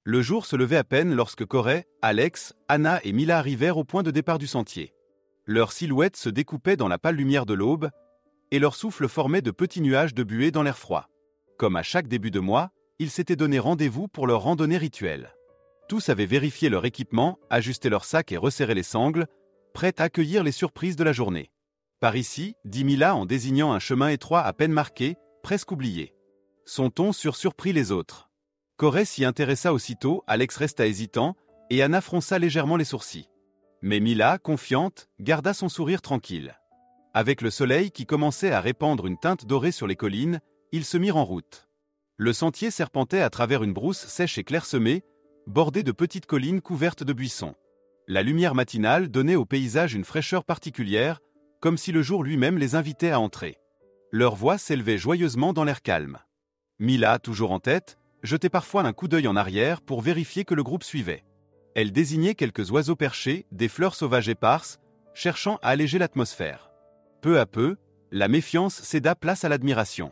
Le jour se levait à peine lorsque Corey, Alex, Anna et Mila arrivèrent au point de départ du sentier. Leurs silhouettes se découpaient dans la pâle lumière de l'aube, et leur souffle formait de petits nuages de buée dans l'air froid. Comme à chaque début de mois, ils s'étaient donné rendez-vous pour leur randonnée rituelle. Tous avaient vérifié leur équipement, ajusté leurs sacs et resserré les sangles, prêts à accueillir les surprises de la journée. Par ici, dit Mila en désignant un chemin étroit à peine marqué, presque oublié. Son ton surprit les autres. Corey s'y intéressa aussitôt, Alex resta hésitant, et Anna fronça légèrement les sourcils. Mais Mila, confiante, garda son sourire tranquille. Avec le soleil qui commençait à répandre une teinte dorée sur les collines, ils se mirent en route. Le sentier serpentait à travers une brousse sèche et clairsemée, bordée de petites collines couvertes de buissons. La lumière matinale donnait au paysage une fraîcheur particulière, comme si le jour lui-même les invitait à entrer. Leurs voix s'élevaient joyeusement dans l'air calme. Mila, toujours en tête, jetait parfois un coup d'œil en arrière pour vérifier que le groupe suivait. Elle désignait quelques oiseaux perchés, des fleurs sauvages éparses, cherchant à alléger l'atmosphère. Peu à peu, la méfiance céda place à l'admiration.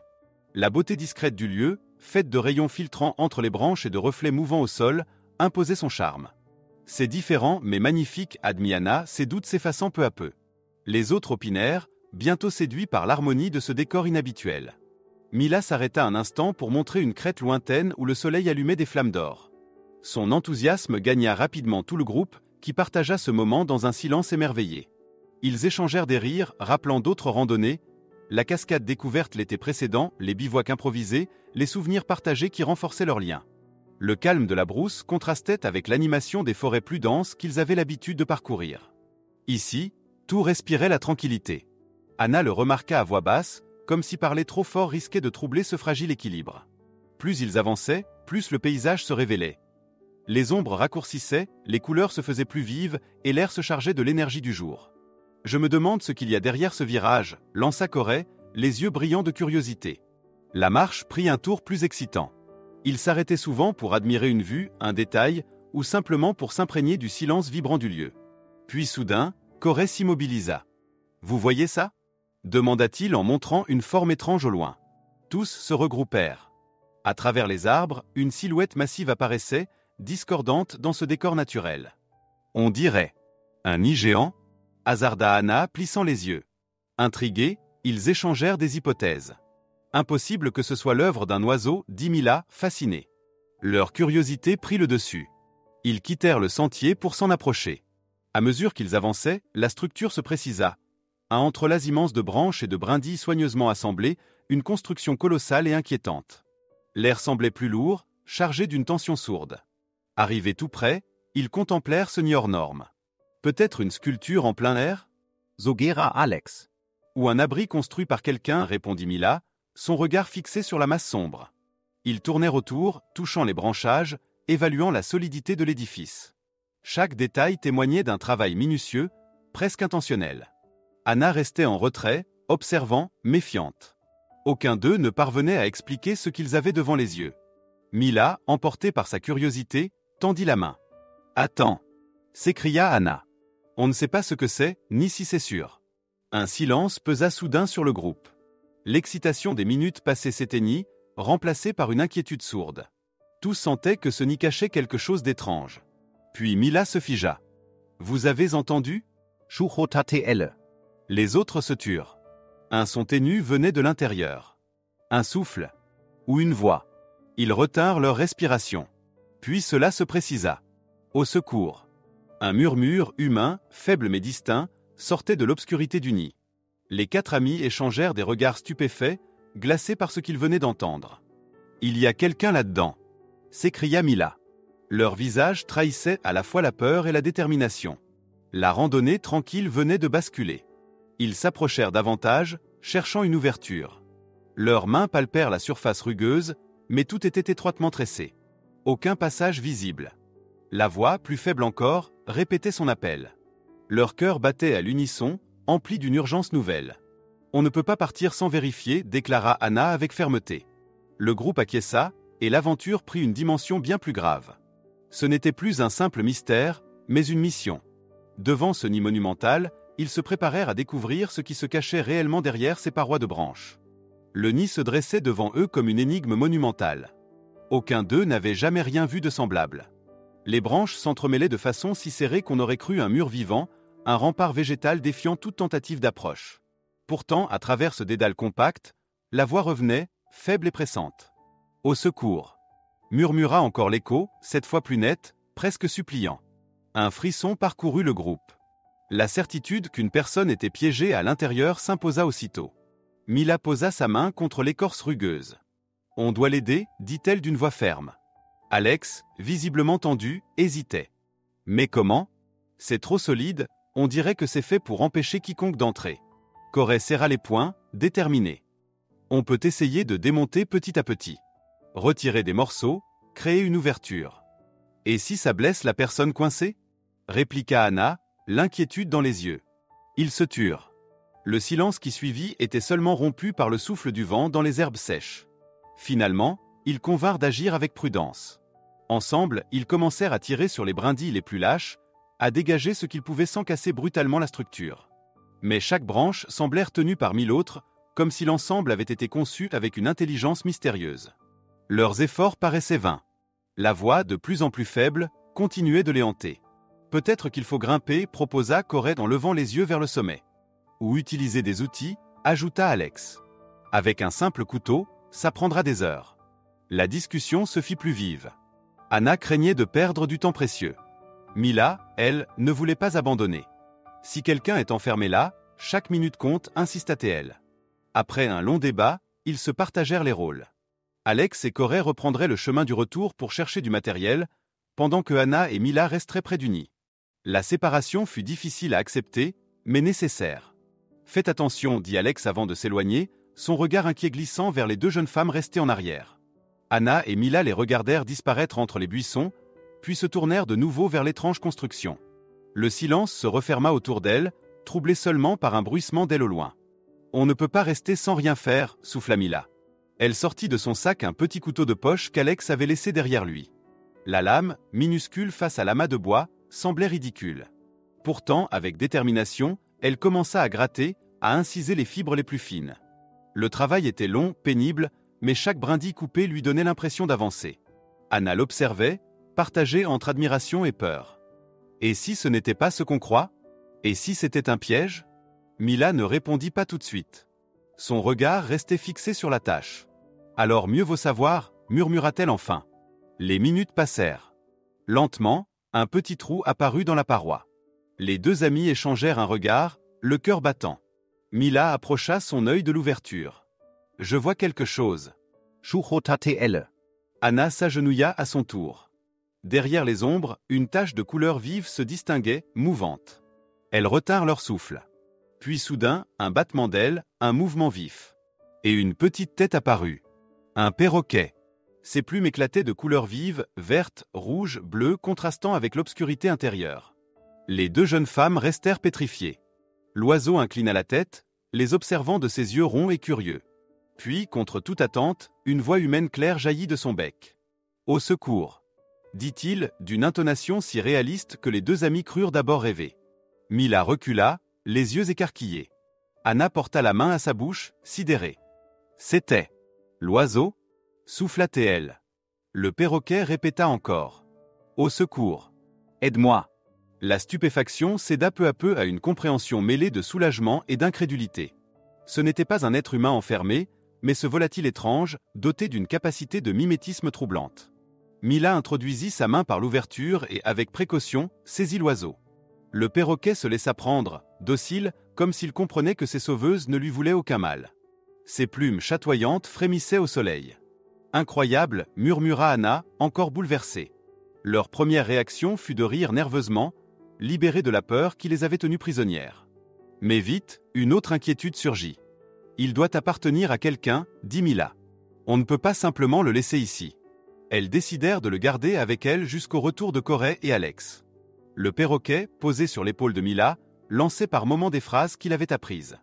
La beauté discrète du lieu, faite de rayons filtrant entre les branches et de reflets mouvants au sol, imposait son charme. C'est différent mais magnifique, admit Anna, ses doutes s'effaçant peu à peu. Les autres opinèrent, bientôt séduits par l'harmonie de ce décor inhabituel. Mila s'arrêta un instant pour montrer une crête lointaine où le soleil allumait des flammes d'or. Son enthousiasme gagna rapidement tout le groupe, qui partagea ce moment dans un silence émerveillé. Ils échangèrent des rires, rappelant d'autres randonnées, la cascade découverte l'été précédent, les bivouacs improvisés, les souvenirs partagés qui renforçaient leurs liens. Le calme de la brousse contrastait avec l'animation des forêts plus denses qu'ils avaient l'habitude de parcourir. Ici, tout respirait la tranquillité. Anna le remarqua à voix basse, comme si parler trop fort risquait de troubler ce fragile équilibre. Plus ils avançaient, plus le paysage se révélait. Les ombres raccourcissaient, les couleurs se faisaient plus vives et l'air se chargeait de l'énergie du jour. « Je me demande ce qu'il y a derrière ce virage », lança Corey, les yeux brillants de curiosité. La marche prit un tour plus excitant. Ils s'arrêtaient souvent pour admirer une vue, un détail, ou simplement pour s'imprégner du silence vibrant du lieu. Puis soudain, Corey s'immobilisa. « Vous voyez ça ?» demanda-t-il en montrant une forme étrange au loin. Tous se regroupèrent. À travers les arbres, une silhouette massive apparaissait, discordante dans ce décor naturel. On dirait un nid géant, hasarda Anna, plissant les yeux. Intrigués, ils échangèrent des hypothèses. Impossible que ce soit l'œuvre d'un oiseau, dit Mila, fasciné. Leur curiosité prit le dessus. Ils quittèrent le sentier pour s'en approcher. À mesure qu'ils avançaient, la structure se précisa. Un entrelacs immense de branches et de brindilles soigneusement assemblées, une construction colossale et inquiétante. L'air semblait plus lourd, chargé d'une tension sourde. Arrivés tout près, ils contemplèrent ce nid hors norme. Peut-être une sculpture en plein air ? Zogera Alex. Ou un abri construit par quelqu'un, répondit Mila, son regard fixé sur la masse sombre. Ils tournèrent autour, touchant les branchages, évaluant la solidité de l'édifice. Chaque détail témoignait d'un travail minutieux, presque intentionnel. Anna restait en retrait, observant, méfiante. Aucun d'eux ne parvenait à expliquer ce qu'ils avaient devant les yeux. Mila, emportée par sa curiosité, tendit la main. « Attends !» s'écria Anna. « On ne sait pas ce que c'est, ni si c'est sûr. » Un silence pesa soudain sur le groupe. L'excitation des minutes passées s'éteignit, remplacée par une inquiétude sourde. Tous sentaient que ce nid cachait quelque chose d'étrange. Puis Mila se figea. « Vous avez entendu » Chuchotatl. Les autres se turent. Un son ténu venait de l'intérieur. Un souffle. Ou une voix. Ils retinrent leur respiration. Puis cela se précisa. Au secours. Un murmure humain, faible mais distinct, sortait de l'obscurité du nid. Les quatre amis échangèrent des regards stupéfaits, glacés par ce qu'ils venaient d'entendre. « Il y a quelqu'un là-dedans !» s'écria Mila. Leur visage trahissait à la fois la peur et la détermination. La randonnée tranquille venait de basculer. Ils s'approchèrent davantage, cherchant une ouverture. Leurs mains palpèrent la surface rugueuse, mais tout était étroitement tressé. Aucun passage visible. La voix, plus faible encore, répétait son appel. Leur cœur battait à l'unisson, empli d'une urgence nouvelle. « On ne peut pas partir sans vérifier », déclara Anna avec fermeté. Le groupe acquiesça, et l'aventure prit une dimension bien plus grave. Ce n'était plus un simple mystère, mais une mission. Devant ce nid monumental, ils se préparèrent à découvrir ce qui se cachait réellement derrière ces parois de branches. Le nid se dressait devant eux comme une énigme monumentale. Aucun d'eux n'avait jamais rien vu de semblable. Les branches s'entremêlaient de façon si serrée qu'on aurait cru un mur vivant, un rempart végétal défiant toute tentative d'approche. Pourtant, à travers ce dédale compact, la voix revenait, faible et pressante. « Au secours !» murmura encore l'écho, cette fois plus net, presque suppliant. Un frisson parcourut le groupe. La certitude qu'une personne était piégée à l'intérieur s'imposa aussitôt. Mila posa sa main contre l'écorce rugueuse. « On doit l'aider » dit-elle d'une voix ferme. Alex, visiblement tendu, hésitait. « Mais comment ? C'est trop solide, on dirait que c'est fait pour empêcher quiconque d'entrer. » Corey serra les poings, déterminé. « On peut essayer de démonter petit à petit. Retirer des morceaux, créer une ouverture. Et si ça blesse la personne coincée ?» répliqua Anna, l'inquiétude dans les yeux. Ils se turent. Le silence qui suivit était seulement rompu par le souffle du vent dans les herbes sèches. Finalement, ils convinrent d'agir avec prudence. Ensemble, ils commencèrent à tirer sur les brindilles les plus lâches, à dégager ce qu'ils pouvaient sans casser brutalement la structure. Mais chaque branche semblait retenue par mille autres, comme si l'ensemble avait été conçu avec une intelligence mystérieuse. Leurs efforts paraissaient vains. La voix, de plus en plus faible, continuait de les hanter. « Peut-être qu'il faut grimper », proposa Corey en levant les yeux vers le sommet. « Ou utiliser des outils », ajouta Alex. « Avec un simple couteau, ça prendra des heures. » La discussion se fit plus vive. Anna craignait de perdre du temps précieux. Mila, elle, ne voulait pas abandonner. « Si quelqu'un est enfermé là, chaque minute compte », insista-t-elle. Après un long débat, ils se partagèrent les rôles. Alex et Corey reprendraient le chemin du retour pour chercher du matériel, pendant que Anna et Mila resteraient près du nid. La séparation fut difficile à accepter, mais nécessaire. « Faites attention », dit Alex avant de s'éloigner, son regard inquiet glissant vers les deux jeunes femmes restées en arrière. Anna et Mila les regardèrent disparaître entre les buissons, puis se tournèrent de nouveau vers l'étrange construction. Le silence se referma autour d'elles, troublé seulement par un bruissement d'ailes au loin. « On ne peut pas rester sans rien faire », souffla Mila. Elle sortit de son sac un petit couteau de poche qu'Alex avait laissé derrière lui. La lame, minuscule face à l'amas de bois, semblait ridicule. Pourtant, avec détermination, elle commença à gratter, à inciser les fibres les plus fines. Le travail était long, pénible, mais chaque brindille coupée lui donnait l'impression d'avancer. Anna l'observait, partagée entre admiration et peur. Et si ce n'était pas ce qu'on croit ? Et si c'était un piège ? Mila ne répondit pas tout de suite. Son regard restait fixé sur la tâche. « Alors mieux vaut savoir », murmura-t-elle enfin. Les minutes passèrent. Lentement, un petit trou apparut dans la paroi. Les deux amis échangèrent un regard, le cœur battant. Mila approcha son œil de l'ouverture. « Je vois quelque chose. » chuchotate'elle. Anna s'agenouilla à son tour. Derrière les ombres, une tache de couleur vive se distinguait, mouvante. Elles retinrent leur souffle. Puis soudain, un battement d'ailes, un mouvement vif. Et une petite tête apparut. Un perroquet. Ses plumes éclataient de couleurs vives, vertes, rouges, bleues, contrastant avec l'obscurité intérieure. Les deux jeunes femmes restèrent pétrifiées. L'oiseau inclina la tête, les observant de ses yeux ronds et curieux. Puis, contre toute attente, une voix humaine claire jaillit de son bec. « Au secours !» dit-il, d'une intonation si réaliste que les deux amis crurent d'abord rêver. Mila recula, les yeux écarquillés. Anna porta la main à sa bouche, sidérée. C'était l'oiseau, souffla-t-elle. Le perroquet répéta encore. Au secours. Aide-moi. La stupéfaction céda peu à peu à une compréhension mêlée de soulagement et d'incrédulité. Ce n'était pas un être humain enfermé, mais ce volatile étrange, doté d'une capacité de mimétisme troublante. Mila introduisit sa main par l'ouverture et, avec précaution, saisit l'oiseau. Le perroquet se laissa prendre, docile, comme s'il comprenait que ses sauveuses ne lui voulaient aucun mal. Ses plumes chatoyantes frémissaient au soleil. Incroyable, murmura Anna, encore bouleversée. Leur première réaction fut de rire nerveusement, libérée de la peur qui les avait tenues prisonnières. Mais vite, une autre inquiétude surgit. Il doit appartenir à quelqu'un, dit Mila. On ne peut pas simplement le laisser ici. Elles décidèrent de le garder avec elles jusqu'au retour de Corey et Alex. Le perroquet, posé sur l'épaule de Mila, lançait par moments des phrases qu'il avait apprises.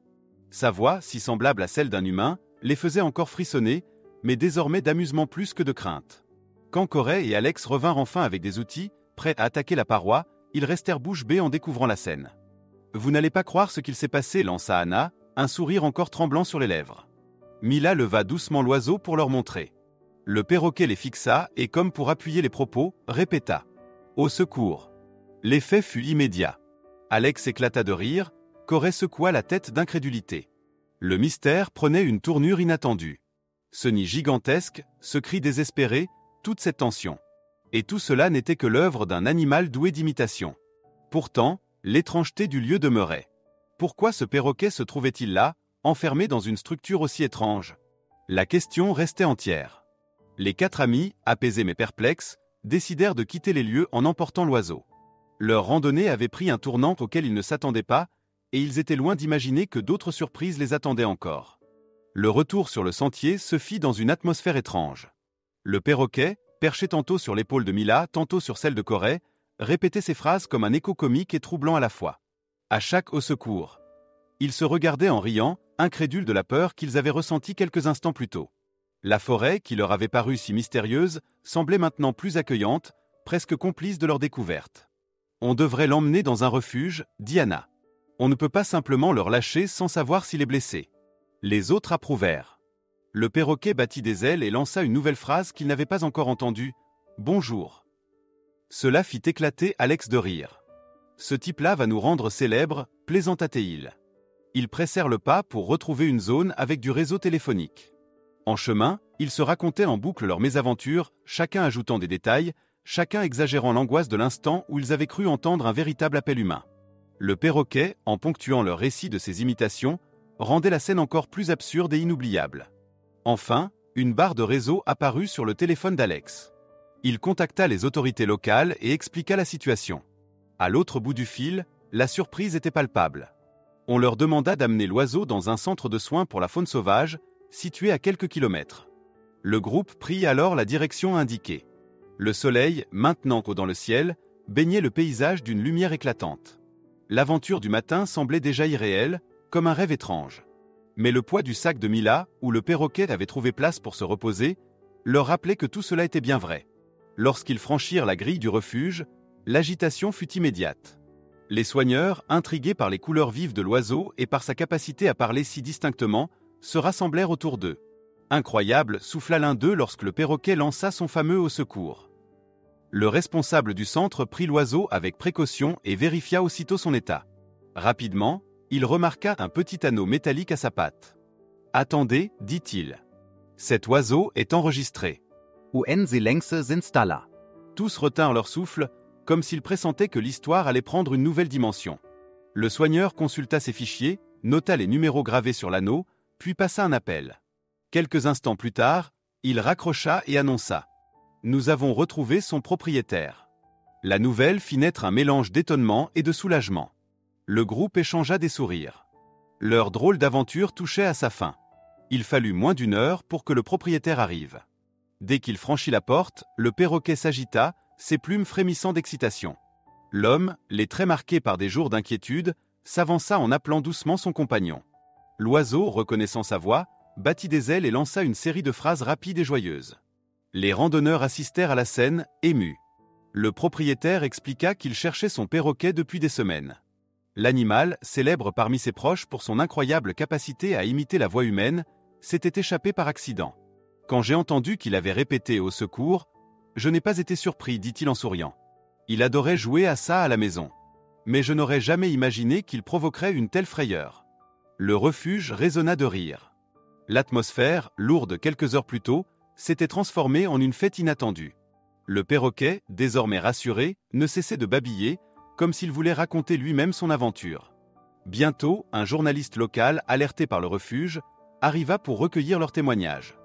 Sa voix, si semblable à celle d'un humain, les faisait encore frissonner, mais désormais d'amusement plus que de crainte. Quand Corey et Alex revinrent enfin avec des outils, prêts à attaquer la paroi, ils restèrent bouche bée en découvrant la scène. « Vous n'allez pas croire ce qu'il s'est passé », lança Anna, un sourire encore tremblant sur les lèvres. Mila leva doucement l'oiseau pour leur montrer. Le perroquet les fixa et, comme pour appuyer les propos, répéta « Au secours !» L'effet fut immédiat. Alex éclata de rire, Corey secoua la tête d'incrédulité. Le mystère prenait une tournure inattendue. Ce nid gigantesque, ce cri désespéré, toute cette tension. Et tout cela n'était que l'œuvre d'un animal doué d'imitation. Pourtant, l'étrangeté du lieu demeurait. Pourquoi ce perroquet se trouvait-il là, enfermé dans une structure aussi étrange? La question restait entière. Les 4 amis, apaisés mais perplexes, décidèrent de quitter les lieux en emportant l'oiseau. Leur randonnée avait pris un tournant auquel ils ne s'attendaient pas, et ils étaient loin d'imaginer que d'autres surprises les attendaient encore. Le retour sur le sentier se fit dans une atmosphère étrange. Le perroquet, perché tantôt sur l'épaule de Mila, tantôt sur celle de Corey, répétait ses phrases comme un écho comique et troublant à la fois. À chaque « au secours », ils se regardaient en riant, incrédules de la peur qu'ils avaient ressentie quelques instants plus tôt. La forêt, qui leur avait paru si mystérieuse, semblait maintenant plus accueillante, presque complice de leur découverte. On devrait l'emmener dans un refuge, dit Anna. On ne peut pas simplement le relâcher sans savoir s'il est blessé. Les autres approuvèrent. Le perroquet battit des ailes et lança une nouvelle phrase qu'ils n'avaient pas encore entendue. « Bonjour ». Cela fit éclater Alex de rire. Ce type-là va nous rendre célèbres, plaisanta-t-il. Ils pressèrent le pas pour retrouver une zone avec du réseau téléphonique. En chemin, ils se racontaient en boucle leurs mésaventures, chacun ajoutant des détails, chacun exagérant l'angoisse de l'instant où ils avaient cru entendre un véritable appel humain. Le perroquet, en ponctuant leur récit de ses imitations, rendait la scène encore plus absurde et inoubliable. Enfin, une barre de réseau apparut sur le téléphone d'Alex. Il contacta les autorités locales et expliqua la situation. À l'autre bout du fil, la surprise était palpable. On leur demanda d'amener l'oiseau dans un centre de soins pour la faune sauvage, situé à quelques kilomètres. Le groupe prit alors la direction indiquée. Le soleil, maintenant qu'au dans le ciel, baignait le paysage d'une lumière éclatante. L'aventure du matin semblait déjà irréelle, comme un rêve étrange. Mais le poids du sac de Mila, où le perroquet avait trouvé place pour se reposer, leur rappelait que tout cela était bien vrai. Lorsqu'ils franchirent la grille du refuge, l'agitation fut immédiate. Les soigneurs, intrigués par les couleurs vives de l'oiseau et par sa capacité à parler si distinctement, se rassemblèrent autour d'eux. Incroyable, souffla l'un d'eux lorsque le perroquet lança son fameux « au secours ». Le responsable du centre prit l'oiseau avec précaution et vérifia aussitôt son état. Rapidement, il remarqua un petit anneau métallique à sa patte. « Attendez, dit-il. Cet oiseau est enregistré. » UN-Längs sind là. Tous retinrent leur souffle, comme s'ils pressentaient que l'histoire allait prendre une nouvelle dimension. Le soigneur consulta ses fichiers, nota les numéros gravés sur l'anneau, puis passa un appel. Quelques instants plus tard, il raccrocha et annonça « Nous avons retrouvé son propriétaire ». La nouvelle fit naître un mélange d'étonnement et de soulagement. Le groupe échangea des sourires. Leur drôle d'aventure touchait à sa fin. Il fallut moins d'1 heure pour que le propriétaire arrive. Dès qu'il franchit la porte, le perroquet s'agita, ses plumes frémissant d'excitation. L'homme, les traits marqués par des jours d'inquiétude, s'avança en appelant doucement son compagnon. L'oiseau, reconnaissant sa voix, battit des ailes et lança une série de phrases rapides et joyeuses. Les randonneurs assistèrent à la scène, émus. Le propriétaire expliqua qu'il cherchait son perroquet depuis des semaines. L'animal, célèbre parmi ses proches pour son incroyable capacité à imiter la voix humaine, s'était échappé par accident. Quand j'ai entendu qu'il avait répété « au secours », je n'ai pas été surpris, dit-il en souriant. Il adorait jouer à ça à la maison. Mais je n'aurais jamais imaginé qu'il provoquerait une telle frayeur. Le refuge résonna de rire. L'atmosphère, lourde quelques heures plus tôt, s'était transformée en une fête inattendue. Le perroquet, désormais rassuré, ne cessait de babiller, comme s'il voulait raconter lui-même son aventure. Bientôt, un journaliste local, alerté par le refuge, arriva pour recueillir leurs témoignages.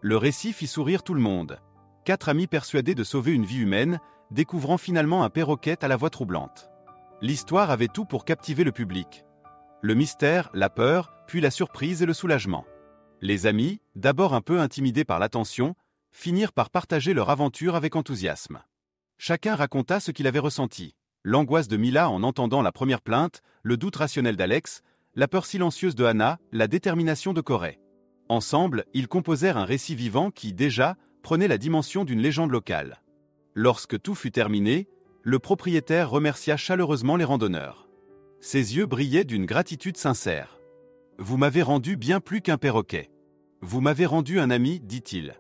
Le récit fit sourire tout le monde. 4 amis persuadés de sauver une vie humaine, découvrant finalement un perroquet à la voix troublante. L'histoire avait tout pour captiver le public. Le mystère, la peur, puis la surprise et le soulagement. Les amis, d'abord un peu intimidés par l'attention, finirent par partager leur aventure avec enthousiasme. Chacun raconta ce qu'il avait ressenti. L'angoisse de Mila en entendant la première plainte, le doute rationnel d'Alex, la peur silencieuse de Anna, la détermination de Corey. Ensemble, ils composèrent un récit vivant qui, déjà, prenait la dimension d'une légende locale. Lorsque tout fut terminé, le propriétaire remercia chaleureusement les randonneurs. Ses yeux brillaient d'une gratitude sincère. « Vous m'avez rendu bien plus qu'un perroquet. Vous m'avez rendu un ami, dit-il.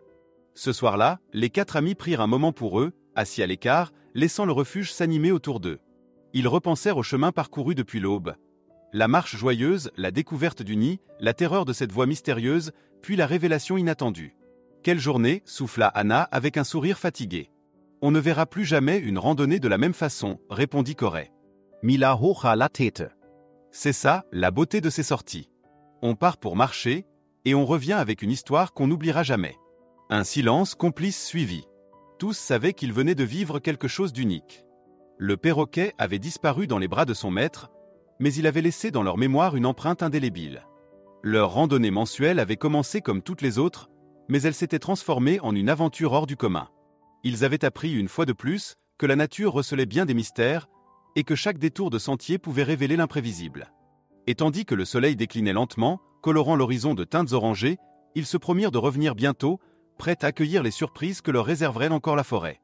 Ce soir-là, les 4 amis prirent un moment pour eux, assis à l'écart, laissant le refuge s'animer autour d'eux. Ils repensèrent au chemin parcouru depuis l'aube. La marche joyeuse, la découverte du nid, la terreur de cette voix mystérieuse, puis la révélation inattendue. Quelle journée, souffla Anna avec un sourire fatigué. On ne verra plus jamais une randonnée de la même façon, répondit Corey. Mila hocha la tête. C'est ça, la beauté de ces sorties. On part pour marcher, et on revient avec une histoire qu'on n'oubliera jamais. Un silence complice suivit. Tous savaient qu'ils venaient de vivre quelque chose d'unique. Le perroquet avait disparu dans les bras de son maître, mais il avait laissé dans leur mémoire une empreinte indélébile. Leur randonnée mensuelle avait commencé comme toutes les autres, mais elle s'était transformée en une aventure hors du commun. Ils avaient appris une fois de plus que la nature recelait bien des mystères et que chaque détour de sentier pouvait révéler l'imprévisible. Et tandis que le soleil déclinait lentement, colorant l'horizon de teintes orangées, ils se promirent de revenir bientôt, prêts à accueillir les surprises que leur réserverait encore la forêt.